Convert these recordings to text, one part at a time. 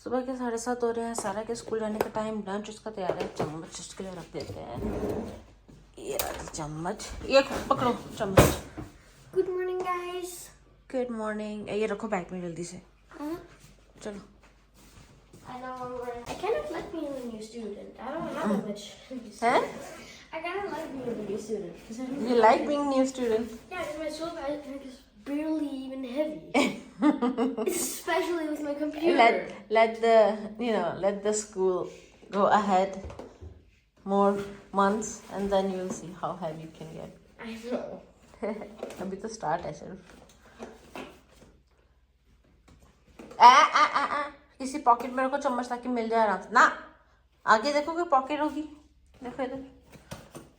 सुबह के 7:30 हो रहे हैं। सारा के स्कूल जाने का टाइम, लंच उसका तैयार है। चम्मच उसके लिए रख देते हैं। ये रहा चम्मच, ये पकड़ो चम्मच। Good morning, guys. Good morning. ये रखो बैग में जल्दी से। चलो। I know. I kind of like being a new student. I don't have that much. हैं? I kind of like being a new student. 'Cause I don't You like being new student? Yeah, because my soul bag is barely even heavy. Especially with my computer. Let the school go ahead more months and then you'll see how heavy you can get. I know. अभी तो start है सिर्फ। आ किसी pocket में रखो चम्मच ताकि मिल जाए आराम से ना। आगे देखो कोई पॉकेट होगी, देखो इधर।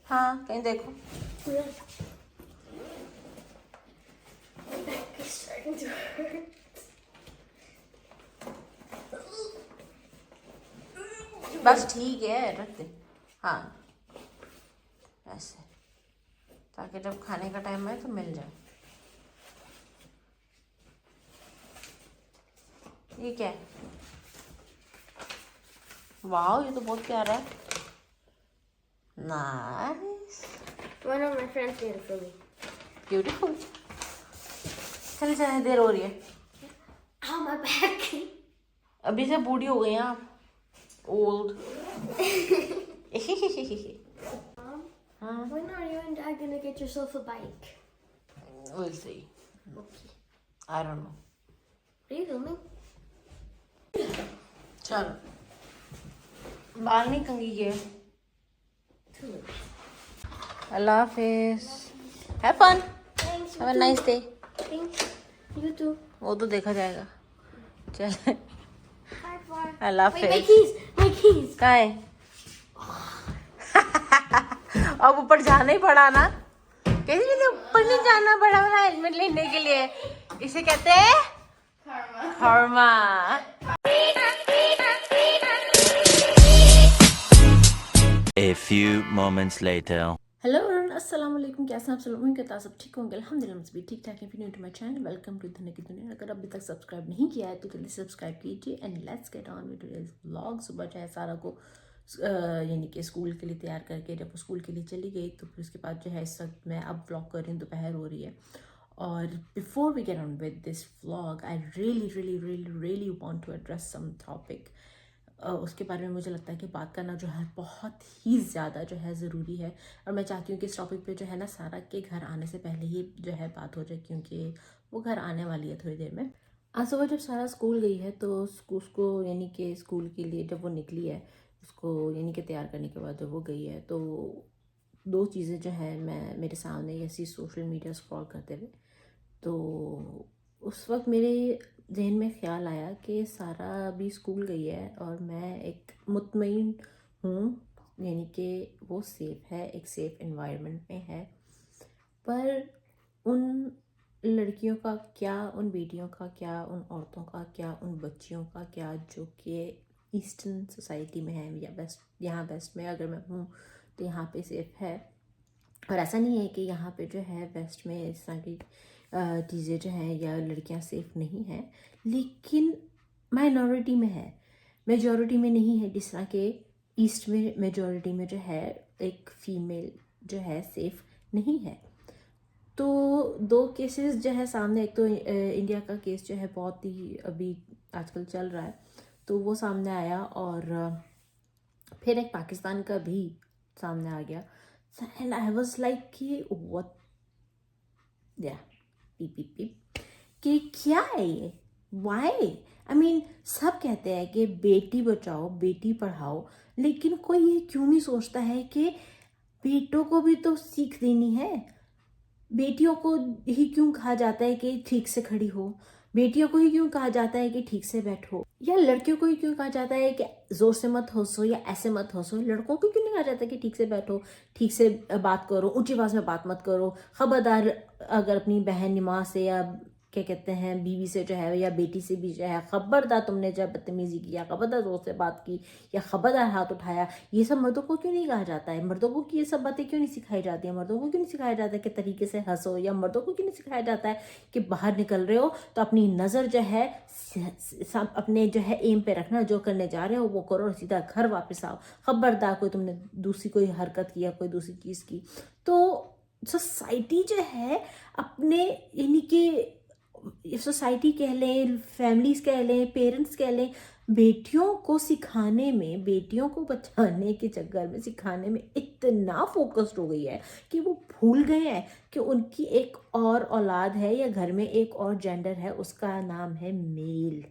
हाँ कहीं देखो। My back is starting to hurt. बस ठीक है, रख दे। हाँ ऐसे, ताकि जब खाने का टाइम आए तो मिल जाए। ये क्या है? वाह, ये तो बहुत प्यारा है। Nice, One of my friends made it for me. Beautiful. चलिए चलिए, देर हो रही है। Ow, my back. अभी से बूढ़ी हो गई हैं आप, old. Mom, when are you and Dad gonna get yourself a bike? We'll see. Okay. I don't know. Are you filming? चलो, बाल नहीं कंघी किए। Too late. Allah Hafiz. Have fun. Thanks. Have a nice day. Thanks. You too. वो तो देखा जाएगा। चल, High five. Allah Wait, my Hafiz. keys. My keys. कहाँ है? अब ऊपर जाना ही पड़ा ना। कैसे मुझे ऊपर नहीं जाना पड़ा वाला हेलमेट लेने के लिए? इसे कहते हैं Karma. A few moments later. Hello everyone, अस्सलाम वालेकुम। कैसे हैं आप सब लोग? उम्मीद करता सब ठीक होंगे। अल्हम्दुलिल्लाह मैं भी ठीक ठाक है। New to my channel, welcome to Dhanya की दुनिया। अगर अभी तक सब्सक्राइब नहीं किया है तो जल्दी सब्सक्राइब कीजिए। And let's get on with today's vlog. सुबह जो है सारा को यानी कि स्कूल के लिए तैयार करके जब वो स्कूल के लिए चली गई तो फिर उसके बाद जो है इस वक्त मैं अब व्लॉग कर रही हूँ, दोपहर हो रही है। और before we get on with this vlog, I really want to address some topic. उसके बारे में मुझे लगता है कि बात करना जो है बहुत ही ज़्यादा जो है ज़रूरी है। और मैं चाहती हूँ कि इस टॉपिक पे जो है ना सारा के घर आने से पहले ही जो है बात हो जाए, क्योंकि वो घर आने वाली है थोड़ी देर में। आज सुबह जब सारा स्कूल गई है तो उसको यानी कि स्कूल के लिए जब वो निकली है, उसको यानी कि तैयार करने के बाद जब वो गई है तो दो चीज़ें जो है मैं मेरे सामने ऐसी सोशल मीडिया स्क्रॉल करते हुए, तो उस वक्त मेरे जहन में ख्याल आया कि सारा अभी स्कूल गई है और मैं एक मुतमईन हूँ, यानी कि वो सेफ़ है, एक सेफ़ एनवायरनमेंट में है। पर उन लड़कियों का क्या, उन बेटियों का क्या, उन औरतों का क्या, उन बच्चियों का क्या जो कि ईस्टर्न सोसाइटी में है या यहाँ वेस्ट में अगर मैं हूँ तो यहाँ पे सेफ़ है। और ऐसा नहीं है कि यहाँ पे जो है वेस्ट में इस तरह की चीज़ें जो हैं या लड़कियाँ सेफ़ नहीं हैं, लेकिन माइनॉरिटी में है, मेजॉरिटी में नहीं है। जिस तरह के ईस्ट में मेजॉरिटी में जो है एक फ़ीमेल जो है सेफ़ नहीं है। तो दो केसेस जो है सामने, एक तो इंडिया का केस जो है बहुत ही अभी आजकल चल रहा है तो वो सामने आया, और फिर एक पाकिस्तान का भी सामने आ गया। एंड आई वाज लाइक कि व्हाट, या पीप कि क्या है ये, वाई? आई मीन सब कहते हैं कि बेटी बचाओ बेटी पढ़ाओ, लेकिन कोई ये क्यों नहीं सोचता है कि बेटों को भी तो सीख देनी है। बेटियों को ही क्यों कहा जाता है कि ठीक से खड़ी हो, बेटियों को ही क्यों कहा जाता है कि ठीक से बैठो, या लड़कियों को ही क्यों कहा जाता है कि जोर से मत हंसो या ऐसे मत हंसो। लड़कों को क्यों नहीं कहा जाता कि ठीक से बैठो, ठीक से बात करो, ऊंची आवाज़ में बात मत करो, खबरदार अगर अपनी बहन माँ से या क्या कहते हैं बीवी से जो है या बेटी से भी जो है खबरदार तुमने जब बदतमीजी की या खबरदार जोर से बात की या खबरदार हाथ उठाया, ये सब मर्दों को क्यों नहीं कहा जाता है? मर्दों को ये सब बातें क्यों नहीं सिखाई जाती है? मर्दों को क्यों नहीं सिखाया जाता है कि तरीके से हंसो, या मर्दों को क्यों नहीं सिखाया जाता है कि बाहर निकल रहे हो तो अपनी नज़र जो है अपने जो है एम पे रखना, जो करने जा रहे हो वो करो और सीधा घर वापस आओ। खबरदार कोई तुमने दूसरी कोई हरकत की या कोई दूसरी चीज़ की तो सोसाइटी जो है अपने यानी कि सोसाइटी कह लें, फैमिलीज कह लें, पेरेंट्स कह लें, बेटियों को सिखाने में, बेटियों को बचाने के चक्कर में सिखाने में इतना फोकस्ड हो गई है कि वो भूल गए हैं कि उनकी एक और औलाद है या घर में एक और जेंडर है, उसका नाम है मेल,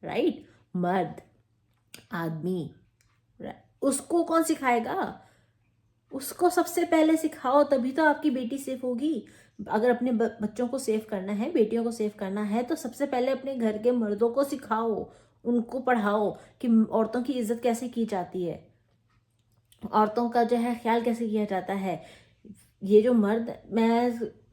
राइट? मर्द, आदमी। उसको कौन सिखाएगा? उसको सबसे पहले सिखाओ, तभी तो आपकी बेटी सेफ होगी। अगर अपने बच्चों को सेव करना है, बेटियों को सेव करना है, तो सबसे पहले अपने घर के मर्दों को सिखाओ, उनको पढ़ाओ कि औरतों की इज्जत कैसे की जाती है, औरतों का जो है ख्याल कैसे किया जाता है। ये जो मर्द,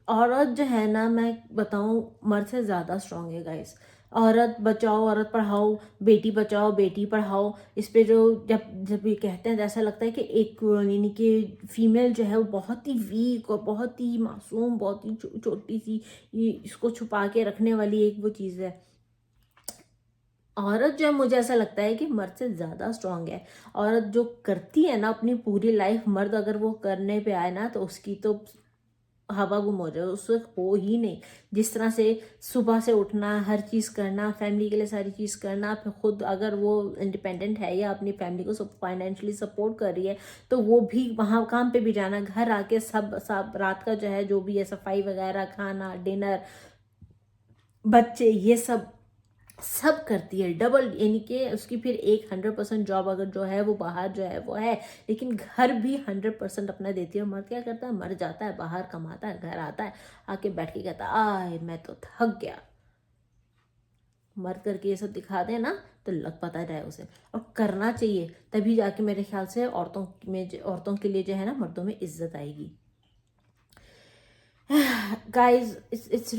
औरत जो है ना, मैं बताऊं मर्द से ज़्यादा स्ट्रांग है गाइस। औरत बचाओ, औरत पढ़ाओ, बेटी बचाओ, बेटी पढ़ाओ। इस पे जो जब ये कहते हैं तो ऐसा लगता है कि एक यानी कि फीमेल जो है वो बहुत ही वीक और बहुत ही मासूम, बहुत ही छोटी सी, ये इसको छुपा के रखने वाली एक वो चीज़ है। औरत जो है, मुझे ऐसा लगता है कि मर्द से ज़्यादा स्ट्रांग है। औरत जो करती है ना अपनी पूरी लाइफ, मर्द अगर वो करने पे आए ना तो उसकी तो हवा गुम हो जाए, उससे हो ही नहीं। जिस तरह से सुबह से उठना, हर चीज़ करना, फैमिली के लिए सारी चीज़ करना, फिर खुद अगर वो इंडिपेंडेंट है या अपनी फैमिली को सब फाइनेंशियली सपोर्ट कर रही है तो वो भी वहाँ काम पे भी जाना, घर आके सब रात का जो है जो भी है सफाई वगैरह, खाना, डिनर, बच्चे, ये सब करती है डबल। यानी कि उसकी फिर एक 100% जॉब अगर जो है वो बाहर जो है वो है, लेकिन घर भी 100% अपना देती है। और मर्द क्या करता है? मर जाता है, बाहर कमाता है, घर आता है, आके बैठ के कहता है आय मैं तो थक गया। मर्द करके ये सब दिखा दे ना तो लग पता जाए उसे, और करना चाहिए, तभी जाके मेरे ख्याल से औरतों के लिए जो है ना मर्दों में इज्जत आएगी। गाइज, इट्स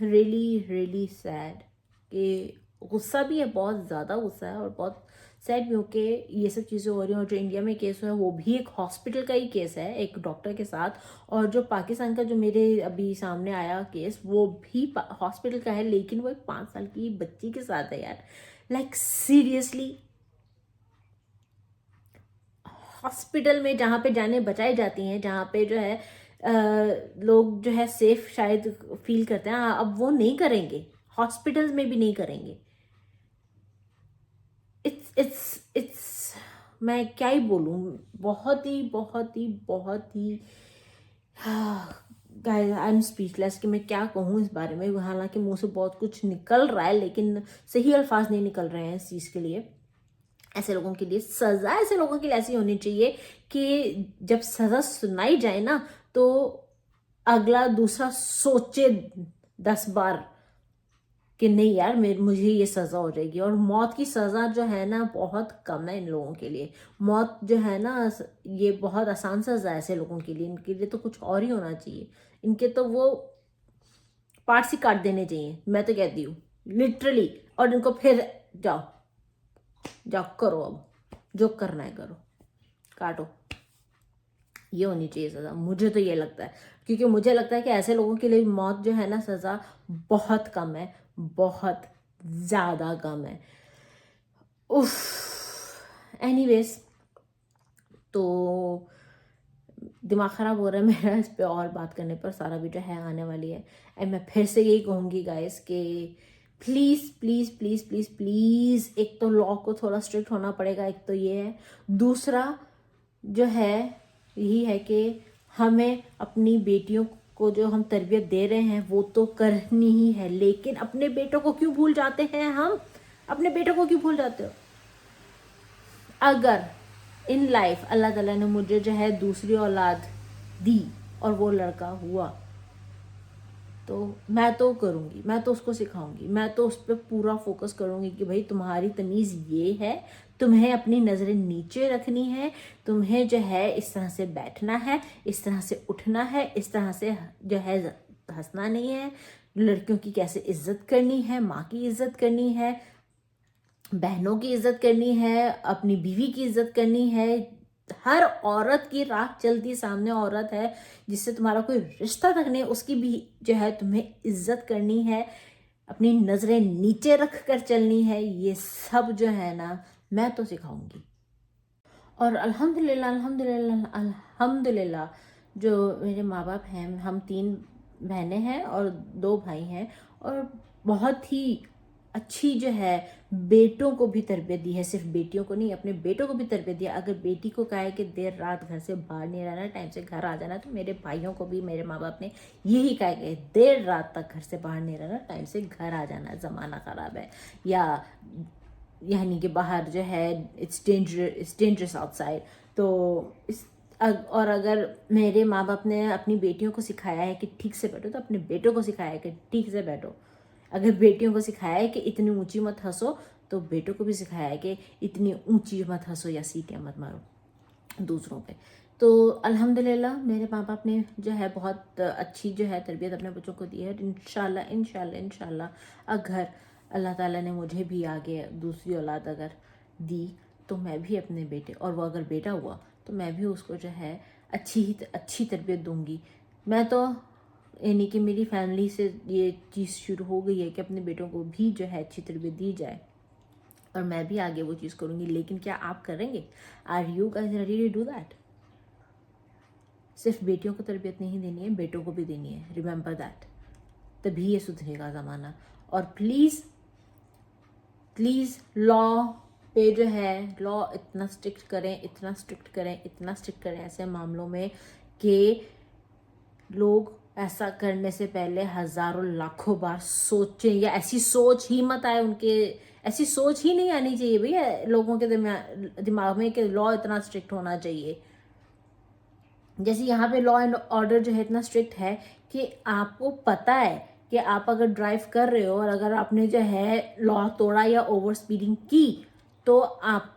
रियली सैड कि गुस्सा भी है, बहुत ज़्यादा गुस्सा है, और बहुत सैड भी हो कि ये सब चीज़ें हो रही हैं। और जो इंडिया में केस हुआ है वो भी एक हॉस्पिटल का ही केस है, एक डॉक्टर के साथ। और जो पाकिस्तान का जो मेरे अभी सामने आया केस, वो भी हॉस्पिटल का है, लेकिन वो एक 5 साल की बच्ची के साथ है यार। लाइक सीरियसली, हॉस्पिटल में जहाँ पे जाने बचाई जाती हैं, जहाँ पे जो है लोग जो है सेफ शायद फील करते हैं, अब वो नहीं करेंगे, हॉस्पिटल्स में भी नहीं करेंगे। इट्स मैं क्या ही बोलूँ, बहुत ही गाइस आई एम स्पीचलेस कि मैं क्या कहूँ इस बारे में। हालांकि मुंह से बहुत कुछ निकल रहा है, लेकिन सही अल्फाज नहीं निकल रहे हैं इस चीज़ के लिए। ऐसे लोगों के लिए सज़ा, ऐसे लोगों के लिए ऐसी होनी चाहिए कि जब सज़ा सुनाई जाए ना तो अगला दूसरा सोचे 10 बार कि नहीं यार मुझे ये सज़ा हो जाएगी। और मौत की सज़ा जो है ना बहुत कम है इन लोगों के लिए। मौत जो है ना ये बहुत आसान सज़ा है ऐसे लोगों के लिए। इनके लिए तो कुछ और ही होना चाहिए, इनके तो वो पार्ट्स ही काट देने चाहिए, मैं तो कहती हूँ लिटरली। और इनको फिर जाओ करो, अब जो करना है करो, काटो। ये होनी चाहिए सज़ा, मुझे तो ये लगता है। क्योंकि मुझे लगता है कि ऐसे लोगों के लिए मौत जो है ना सज़ा बहुत कम है, बहुत ज़्यादा कम है। उफ, एनीवेज, तो दिमाग ख़राब हो रहा है मेरा इस पे और बात करने पर। सारा वीडियो है आने वाली है, एंड मैं फिर से यही कहूँगी गाइस कि please please please please please, एक तो लॉ को थोड़ा स्ट्रिक्ट होना पड़ेगा, एक तो ये है। दूसरा जो है यही है कि हमें अपनी बेटियों को जो हम तरबियत दे रहे हैं वो तो करनी ही है, लेकिन अपने बेटों को क्यों भूल जाते हैं हम? अपने बेटों को क्यों भूल जाते हो? अगर इन लाइफ अल्लाह ताला ने मुझे जो है दूसरी औलाद दी और वो लड़का हुआ तो मैं तो करूँगी, मैं तो उसको सिखाऊंगी, मैं तो उस पर पूरा फोकस करूँगी कि भाई तुम्हारी तमीज़ ये है, तुम्हें अपनी नज़रें नीचे रखनी है, तुम्हें जो है इस तरह से बैठना है, इस तरह से उठना है, इस तरह से जो है हंसना नहीं है, लड़कियों की कैसे इज्जत करनी है, माँ की इज्जत करनी है, बहनों की इज्जत करनी है, अपनी बीवी की इज्जत करनी है। हर औरत की राह चलती सामने औरत है जिससे तुम्हारा कोई रिश्ता तक नहीं, उसकी भी जो है तुम्हें इज्जत करनी है, अपनी नजरें नीचे रख कर चलनी है। ये सब जो है ना मैं तो सिखाऊंगी। और अल्हम्दुलिल्लाह अल्हम्दुलिल्लाह अल्हम्दुलिल्लाह जो मेरे माँ बाप हैं, हम 3 बहनें हैं और 2 भाई हैं, और बहुत ही अच्छी जो है बेटों को भी तरबियत दी है, सिर्फ बेटियों को नहीं, अपने बेटों को भी तरबियत दिया। अगर बेटी को कहा है कि देर रात घर से बाहर नहीं रहना, टाइम से घर आ जाना, तो मेरे भाइयों को भी मेरे माँ बाप ने यही कहा कि देर रात तक घर से बाहर नहीं रहना, टाइम से घर आ जाना, ज़माना ख़राब है, या यानी कि बाहर जो है इट्स डेंजरस आउटसाइड। तो और अगर मेरे माँ बाप ने अपनी बेटियों को सिखाया है कि ठीक से बैठो, तो अपने बेटों को सिखाया है कि ठीक से बैठो। अगर बेटियों को सिखाया है कि इतनी ऊंची मत हंसो, तो बेटों को भी सिखाया है कि इतनी ऊंची मत हंसो या सीटियाँ मत मारो दूसरों पे। तो अल्हम्दुलिल्लाह मेरे माँ बाप ने जो है बहुत अच्छी जो है तरबियत अपने बच्चों को दी है। इंशाल्लाह इंशाल्लाह इंशाल्लाह अगर अल्लाह ताला ने मुझे भी आगे दूसरी औलाद अगर दी, तो मैं भी अपने बेटे, और वो अगर बेटा हुआ तो मैं भी उसको जो है अच्छी तरबियत दूंगी। मैं तो यानी कि मेरी फैमिली से ये चीज़ शुरू हो गई है कि अपने बेटों को भी जो है अच्छी तरबियत दी जाए, और मैं भी आगे वो चीज़ करूँगी। लेकिन क्या आप करेंगे? Are you guys ready to do that? सिर्फ बेटियों को तरबियत नहीं देनी है, बेटों को भी देनी है, रिमेंबर दैट। तभी ये सुधरेगा ज़माना। और प्लीज़ प्लीज़ लॉ पे जो है, लॉ इतना स्ट्रिक्ट करें, इतना स्ट्रिक्ट करें, इतना स्ट्रिक्ट करें ऐसे मामलों में कि लोग ऐसा करने से पहले हजारों लाखों बार सोचें, या ऐसी सोच ही मत आए उनके, ऐसी सोच ही नहीं आनी चाहिए भैया लोगों के दिमाग में कि लॉ इतना स्ट्रिक्ट होना चाहिए। जैसे यहाँ पे लॉ एंड ऑर्डर जो है इतना स्ट्रिक्ट है कि आपको पता है कि आप अगर ड्राइव कर रहे हो और अगर आपने जो है लॉ तोड़ा या ओवर स्पीडिंग की, तो आप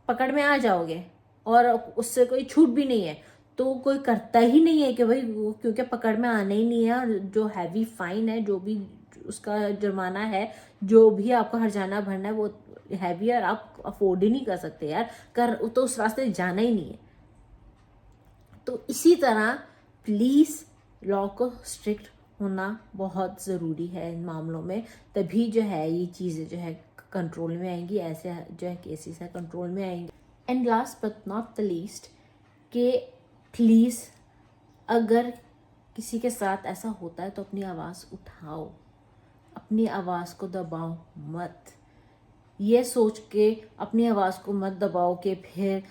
पकड़ में आ जाओगे, और उससे कोई छूट भी नहीं है। तो कोई करता ही नहीं है कि भाई क्योंकि पकड़ में आना ही नहीं है, जो हैवी फाइन है, जो भी उसका जुर्माना है, जो भी आपको हर्जाना भरना है, वो हैवी है और आप अफोर्ड ही नहीं कर सकते यार, तो उस रास्ते जाना ही नहीं है। तो इसी तरह प्लीज़ लॉ को स्ट्रिक्ट होना बहुत ज़रूरी है इन मामलों में, तभी जो है ये चीज़ें जो है कंट्रोल में आएंगी, ऐसे जो है केसेस है कंट्रोल में आएंगे। And last but not the least कि प्लीज़ अगर किसी के साथ ऐसा होता है तो अपनी आवाज़ उठाओ, अपनी आवाज़ को दबाओ मत। ये सोच के अपनी आवाज़ को मत दबाओ कि फिर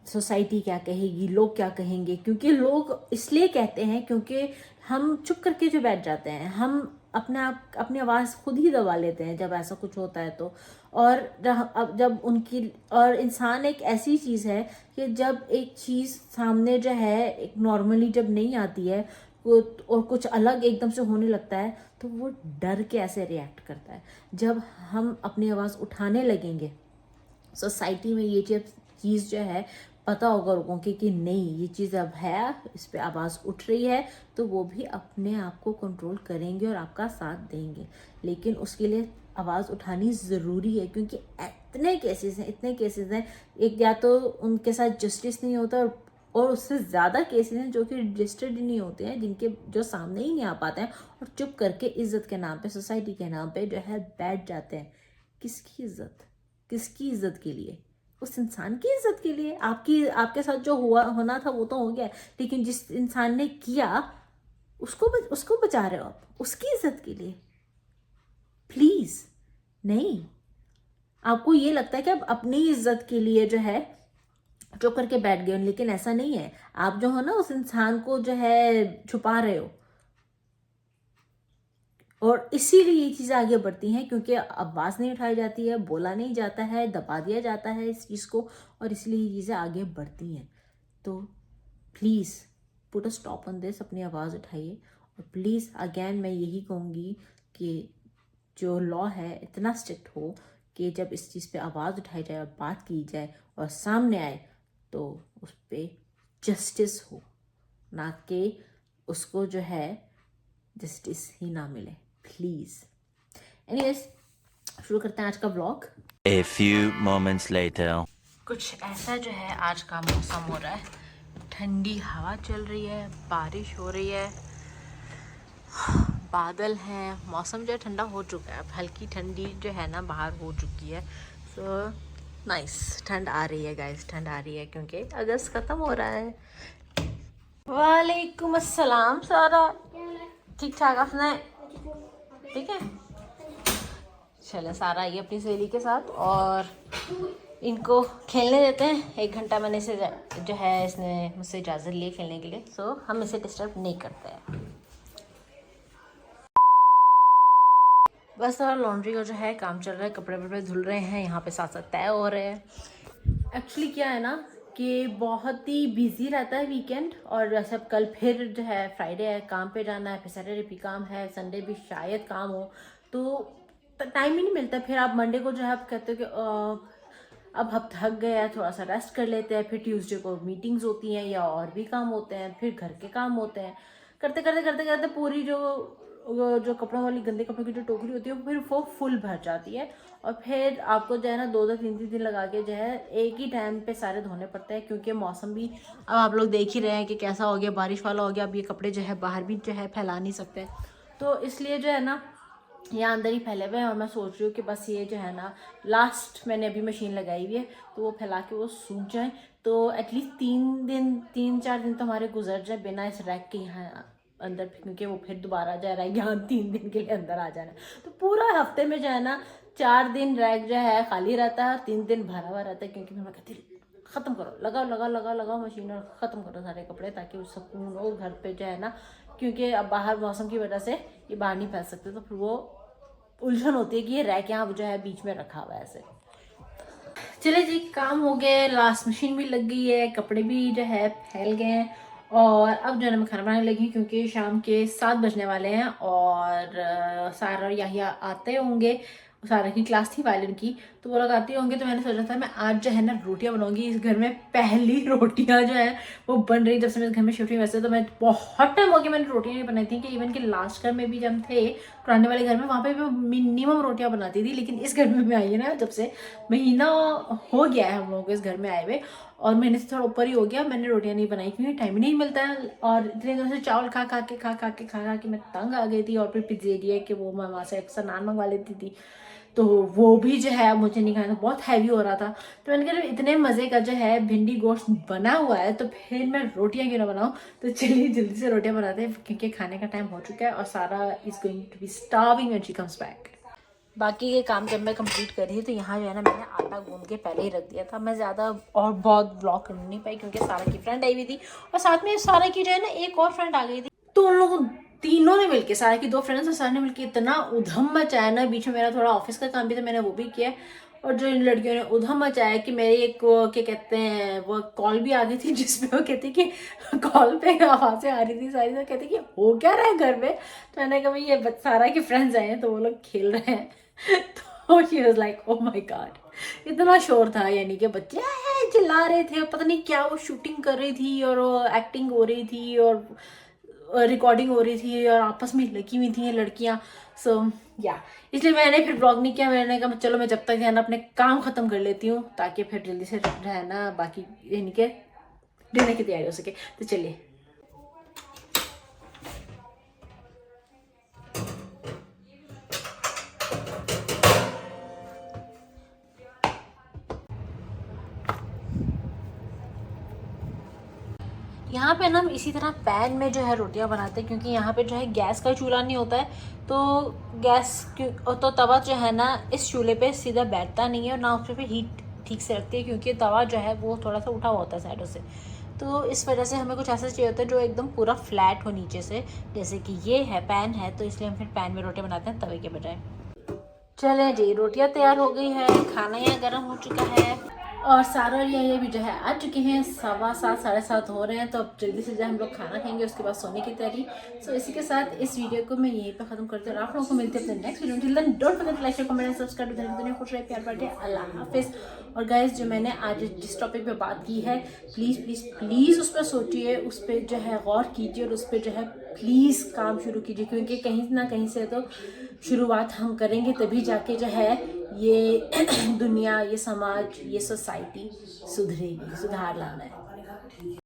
सोसाइटी क्या कहेगी, लोग क्या कहेंगे, क्योंकि लोग इसलिए कहते हैं क्योंकि हम चुप करके जो बैठ जाते हैं, हम अपनी आवाज़ खुद ही दबा लेते हैं जब ऐसा कुछ होता है तो। और अब जब उनकी, और इंसान एक ऐसी चीज़ है कि जब एक चीज़ सामने जो है एक नॉर्मली जब नहीं आती है और कुछ अलग एकदम से होने लगता है, तो वो डर के ऐसे रिएक्ट करता है। जब हम अपनी आवाज़ उठाने लगेंगे, सोसाइटी में ये चीज़ जो है पता होगा लोगों के कि नहीं ये चीज़ अब है, इस पे आवाज़ उठ रही है, तो वो भी अपने आप को कंट्रोल करेंगे और आपका साथ देंगे। लेकिन उसके लिए आवाज़ उठानी ज़रूरी है, क्योंकि इतने केसेस हैं, एक या तो उनके साथ जस्टिस नहीं होता, और उससे ज़्यादा केसेस हैं जो कि रजिस्टर्ड ही नहीं होते हैं, जिनके जो सामने ही नहीं आ पाते हैं, और चुप करके इज्जत के नाम पे, सोसाइटी के नाम पे जो है बैठ जाते हैं। किसकी किसकी इज्जत के लिए? उस इंसान की इज्जत के लिए। आपके साथ जो होना था वो तो हो गया, लेकिन जिस इंसान ने किया उसको बचा रहे हो आप, उसकी इज्जत के लिए? प्लीज नहीं। आपको ये लगता है कि आप अपनी इज्जत के लिए जो है चुप करके बैठ गए, लेकिन ऐसा नहीं है। आप जो हो ना उस इंसान को जो है छुपा रहे हो, और इसीलिए ये चीज़ें आगे बढ़ती हैं, क्योंकि आवाज़ नहीं उठाई जाती है, बोला नहीं जाता है, दबा दिया जाता है इस चीज़ को, और इसलिए ये चीज़ें आगे बढ़ती हैं। तो please put a stop on this, अपनी आवाज़ उठाइए। और प्लीज़ अगेन मैं यही कहूँगी कि जो लॉ है इतना स्ट्रिक्ट हो कि जब इस चीज़ पे आवाज़ उठाई जाए और बात की जाए और सामने आए, तो उस पर जस्टिस हो, ना कि उसको जो है जस्टिस ही ना मिले। प्लीज़। एनीवेज, शुरू करते हैं आज का vlog. A few moments later. कुछ ऐसा जो है आज का मौसम हो रहा है, ठंडी हवा चल रही है, बारिश हो रही है, बादल हैं, मौसम जो है ठंडा हो चुका है। अब हल्की ठंडी जो है ना बाहर हो चुकी है। सो नाइस, ठंड आ रही है गाइस, ठंड आ रही है क्योंकि अगस्त ख़त्म हो रहा है। वालेकुम अस्सलाम सारा, ठीक ठाक अपना? ठीक है, चलो सारा आई अपनी सहेली के साथ और इनको खेलने देते हैं। 1 घंटा मैंने इसे जो है इसने मुझसे इजाज़त ली खेलने के लिए, सो हम इसे डिस्टर्ब नहीं करते हैं। बस और लॉन्ड्री का जो है काम चल रहा है, कपड़े वपड़े धुल रहे हैं, यहाँ पे साथ साथ तय हो रहे हैं। एक्चुअली क्या है ना कि बहुत ही बिजी रहता है वीकेंड, और जैसे अब कल फिर जो है फ्राइडे है, काम पे जाना है, फिर सैटरडे भी काम है, संडे भी शायद काम हो, तो टाइम ही नहीं मिलता। फिर आप मंडे को जो है आप कहते हो कि अब हम थक गए हैं, थोड़ा सा रेस्ट कर लेते हैं। फिर ट्यूसडे को मीटिंग्स होती हैं या और भी काम होते हैं, फिर घर के काम होते हैं। करते करते करते करते पूरी जो कपड़ों वाली गंदे कपड़ों की जो टोकरी होती है फिर वो फुल भर जाती है, और फिर आपको जो है ना 2-2 3-3 दिन लगा के जो है एक ही टाइम पे सारे धोने पड़ते हैं, क्योंकि मौसम भी अब आप लोग देख ही रहे हैं कि कैसा हो गया, बारिश वाला हो गया। अब ये कपड़े जो है बाहर भी जो है फैला नहीं सकते, तो इसलिए जो है ना यहाँ अंदर ही फैले हुए हैं। और मैं सोच रही हूँ कि बस ये जो है ना लास्ट मैंने अभी मशीन लगाई हुई है, तो वो फैला के वो सूख जाए, तो एटलीस्ट 3-4 दिन तो हमारे गुजर जाए बिना इस रैक के यहाँ अंदर, क्योंकि वो फिर दोबारा जा रहा है यहाँ 3 दिन के लिए अंदर आ जाना है। तो पूरा हफ्ते में जो है ना 4 दिन रैक जो है खाली रहता है, 3 दिन भरा हुआ रहता है, क्योंकि मैं कहती ख़त्म करो, लगाओ मशीन और ख़त्म करो सारे कपड़े, ताकि वो सुकून हो घर पे जो है ना, क्योंकि अब बाहर मौसम की वजह से ये बाहर नहीं फैल सकते, तो फिर वो उलझन होती है कि ये रैक यहाँ जो है बीच में रखा हुआ है ऐसे। चले जी, काम हो गए, लास्ट मशीन भी लग गई है, कपड़े भी जो है फैल गए हैं, और अब जो है मैं खाना बनाने लगी, क्योंकि शाम के 7 बजने वाले हैं और सारा और याहिया आते होंगे। सारा की क्लास थी वायलिन की, तो वो लोग आते होंगे, तो मैंने सोचा था मैं आज जो है ना रोटियां बनाऊंगी। इस घर में पहली रोटियां जो है वो बन रही जब से मैं इस घर में शिफ्ट हुई। वैसे तो मैं बहुत टाइम हो गया मैंने रोटियां नहीं बनाई थी, कि इवन कि लास्ट घर में भी जब थे पुराने वाले घर में, वहाँ पे मैं मिनिमम रोटियां बनाती थी। लेकिन इस घर में मैं आई है ना, जब से महीना हो गया है हम लोगों को इस घर में आए हुए, और महीने से थोड़ा ऊपर ही हो गया, मैंने रोटियां नहीं बनाई क्योंकि टाइम ही नहीं मिलता है। और इतने दिनों से चावल खा खा के मैं तंग आ गई थी, और फिर पिज़्ज़ेरिया के वो मैं वहाँ से अक्सर नान मंगवा लेती थी, तो वो भी जो है मुझे नहीं खाना था, बहुत हैवी हो रहा था। तो मैंने कहा इतने मज़े का जो है भिंडी गोश्त बना हुआ है, तो फिर मैं रोटियां क्यों ना बनाऊं। तो चलिए जल्दी से रोटियां बनाते हैं, क्योंकि खाने का टाइम हो चुका है, और Sarah is going to be starving when she comes back. बाकी के काम जब मैं कंप्लीट कर रही थी, तो यहाँ जो है ना मैंने आटा गूंद के पहले ही रख दिया था। मैं ज़्यादा और बहुत ब्लॉग कर नहीं पाई, क्योंकि सारा की फ्रेंड आई हुई थी, और साथ में सारा की जो है ना एक और फ्रेंड आ गई थी, तो उन लोगों तीनों ने मिलके, सारा की 2 फ्रेंड्स और सारा ने मिलके इतना उधम मचाया ना। बीच में मेरा थोड़ा ऑफिस का काम भी था, मैंने वो भी किया, और जो इन लड़कियों ने उधम मचाया कि मेरी एक क्या कहते हैं वो कॉल भी आ गई थी, जिसमें वो कहती कि कॉल पे आवाज़ें आ रही थी सारी, तो कहती कि हो क्या रहा है घर में। तो मैंने कहा भाई ये सारा के फ्रेंड्स आए हैं, तो वो लोग खेल रहे हैं। तो she was like oh my God, इतना शोर था, यानी कि बच्चे चिल्ला रहे थे, पता नहीं क्या वो शूटिंग कर रही थी, और एक्टिंग हो रही थी, और रिकॉर्डिंग हो रही थी, और आपस में लगी हुई थी लड़कियां। सो या इसलिए मैंने फिर ब्लॉग नहीं किया। मैंने कहा चलो मैं जब तक है ना अपने काम ख़त्म कर लेती हूँ, ताकि फिर जल्दी से है ना बाकी यानी कि डिनर की तैयारी हो सके। तो चलिए, यहाँ पे ना हम इसी तरह पैन में जो है रोटियां बनाते हैं, क्योंकि यहाँ पे जो है गैस का चूल्हा नहीं होता है, तो तो तवा जो है ना इस चूल्हे पे सीधा बैठता नहीं है, और ना उस पर हीट ठीक से रखती है, क्योंकि तवा जो है वो थोड़ा सा उठा हुआ होता है साइडों से। तो इस वजह से हमें कुछ ऐसा चाहिए होता है जो एकदम पूरा फ्लैट हो नीचे से, जैसे कि ये है पैन है, तो इसलिए हम फिर पैन में रोटियाँ बनाते हैं तवे के बजाय। चलें जी, रोटियाँ तैयार हो गई है, खाना यहाँ गर्म हो चुका है, और सारा और ये भी जो है आ चुके हैं, 7:15 7:30 हो रहे हैं। तो अब जल्दी से जो हम लोग खाना खाएंगे, उसके बाद सोने की तैयारी। सो इसी के साथ इस वीडियो को मैं यहीं पे ख़त्म करती हूँ और आप लोगों को मिलते हैं अपने next video. Till then don't forget to like share comment and subscribe. दुनिया खुश रहे, प्यार बांटे। अल्लाह हाफिज़। और गाइस, जो मैंने आज जिस टॉपिक पे बात की है, प्लीज़ प्लीज़ प्लीज़ उस पर सोचिए, उस पर जो है गौर कीजिए और उस पर जो है प्लीज़ काम शुरू कीजिए, क्योंकि कहीं ना कहीं से तो शुरुआत हम करेंगे, तभी जाके जो है ये दुनिया, ये समाज, ये सोसाइटी सुधरेगी। सुधार लाना है।